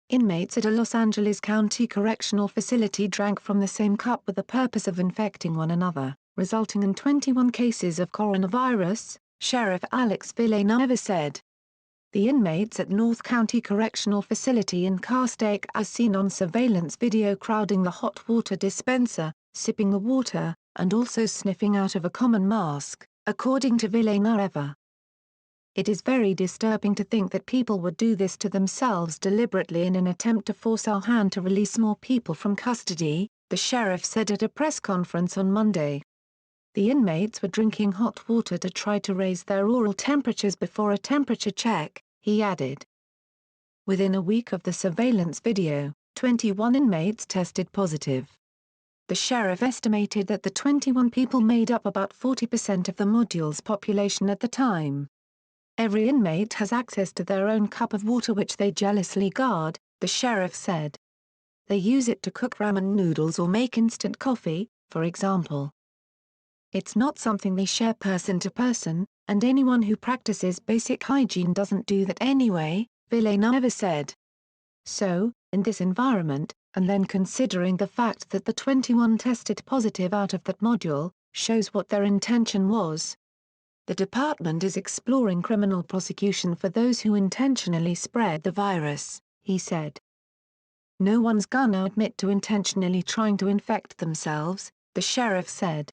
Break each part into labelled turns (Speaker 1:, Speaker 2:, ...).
Speaker 1: Inmates at a Los Angeles County Correctional Facility drank from the same cup with the purpose of infecting one another, resulting in 21 cases of coronavirus, Sheriff Alex Villanueva said. The inmates at North County Correctional Facility in Castaic are seen on surveillance video crowding the hot water dispenser, sipping the water, and also sniffing out of a common mask, according to Villanueva. It is very disturbing to think that people would do this to themselves deliberately in an attempt to force our hand to release more people from custody, the sheriff said at a press conference on Monday. The inmates were drinking hot water to try to raise their oral temperatures before a temperature check, he added. Within a week of the surveillance video, 21 inmates tested positive. The sheriff estimated that the 21 people made up about 40% of the module's population at the time. Every inmate has access to their own cup of water which they jealously guard, the sheriff said. They use it to cook ramen noodles or make instant coffee, for example. It's not something they share person to person, and anyone who practices basic hygiene doesn't do that anyway, Villanueva said. So, in this environment, and then considering the fact that the 21 tested positive out of that module, shows what their intention was. The department is exploring criminal prosecution for those who intentionally spread the virus, he said. No one's gonna admit to intentionally trying to infect themselves, the sheriff said.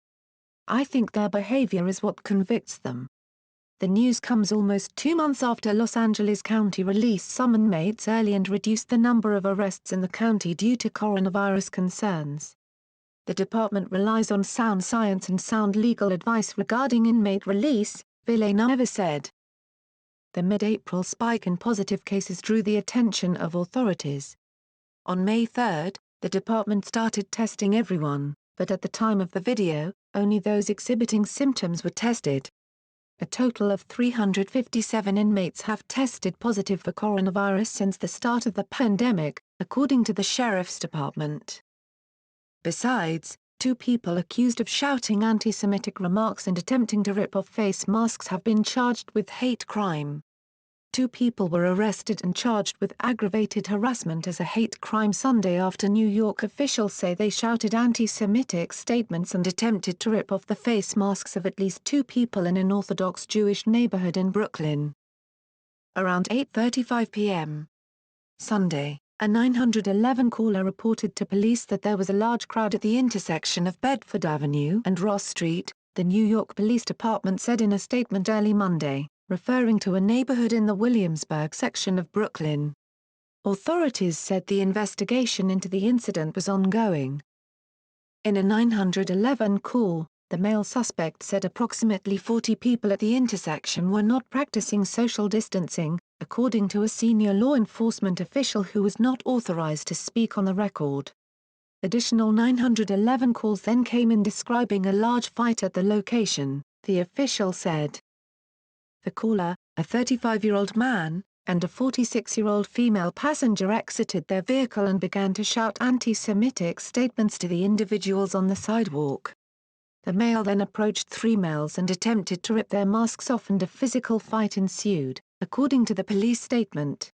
Speaker 1: I think their behavior is what convicts them. The news comes almost 2 months after Los Angeles County released some inmates early and reduced the number of arrests in the county due to coronavirus concerns. The department relies on sound science and sound legal advice regarding inmate release, Villanueva said. The mid-April spike in positive cases drew the attention of authorities. On May 3, the department started testing everyone, but at the time of the video, only those exhibiting symptoms were tested. A total of 357 inmates have tested positive for coronavirus since the start of the pandemic, according to the sheriff's department. Besides, 2 people accused of shouting anti-Semitic remarks and attempting to rip off face masks have been charged with hate crime. 2 people were arrested and charged with aggravated harassment as a hate crime Sunday after New York officials say they shouted anti-Semitic statements and attempted to rip off the face masks of at least 2 people in an Orthodox Jewish neighborhood in Brooklyn. Around 8:35 p.m. Sunday, a 911 caller reported to police that there was a large crowd at the intersection of Bedford Avenue and Ross Street, the New York Police Department said in a statement early Monday, referring to a neighborhood in the Williamsburg section of Brooklyn. Authorities said the investigation into the incident was ongoing. In a 911 call, the male suspect said approximately 40 people at the intersection were not practicing social distancing, according to a senior law enforcement official who was not authorized to speak on the record. Additional 911 calls then came in describing a large fight at the location, the official said. The caller, a 35-year-old man, and a 46-year-old female passenger exited their vehicle and began to shout anti-Semitic statements to the individuals on the sidewalk. The male then approached 3 males and attempted to rip their masks off and a physical fight ensued, according to the police statement.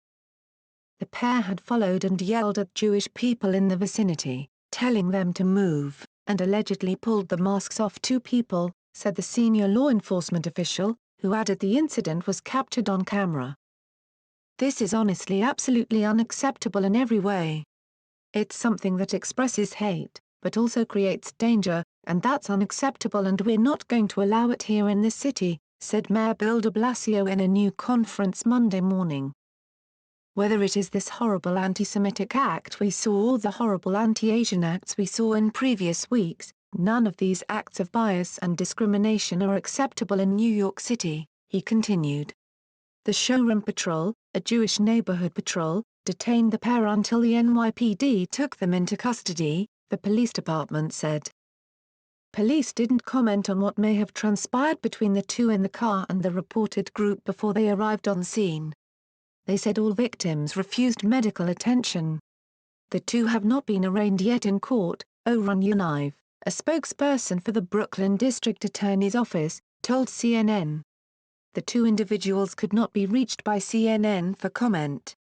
Speaker 1: The pair had followed and yelled at Jewish people in the vicinity, telling them to move, and allegedly pulled the masks off 2 people, said the senior law enforcement official, who added the incident was captured on camera. This is honestly absolutely unacceptable in every way. It's something that expresses hate, but also creates danger, and that's unacceptable and we're not going to allow it here in this city, said Mayor Bill de Blasio in a new conference Monday morning. Whether it is this horrible anti-Semitic act we saw or the horrible anti-Asian acts we saw in previous weeks, none of these acts of bias and discrimination are acceptable in New York City, he continued. The Showroom Patrol, a Jewish neighborhood patrol, detained the pair until the NYPD took them into custody, the police department said. Police didn't comment on what may have transpired between the 2 in the car and the reported group before they arrived on scene. They said all victims refused medical attention. The 2 have not been arraigned yet in court, Oron Unive, a spokesperson for the Brooklyn District Attorney's Office, told CNN. The 2 individuals could not be reached by CNN for comment.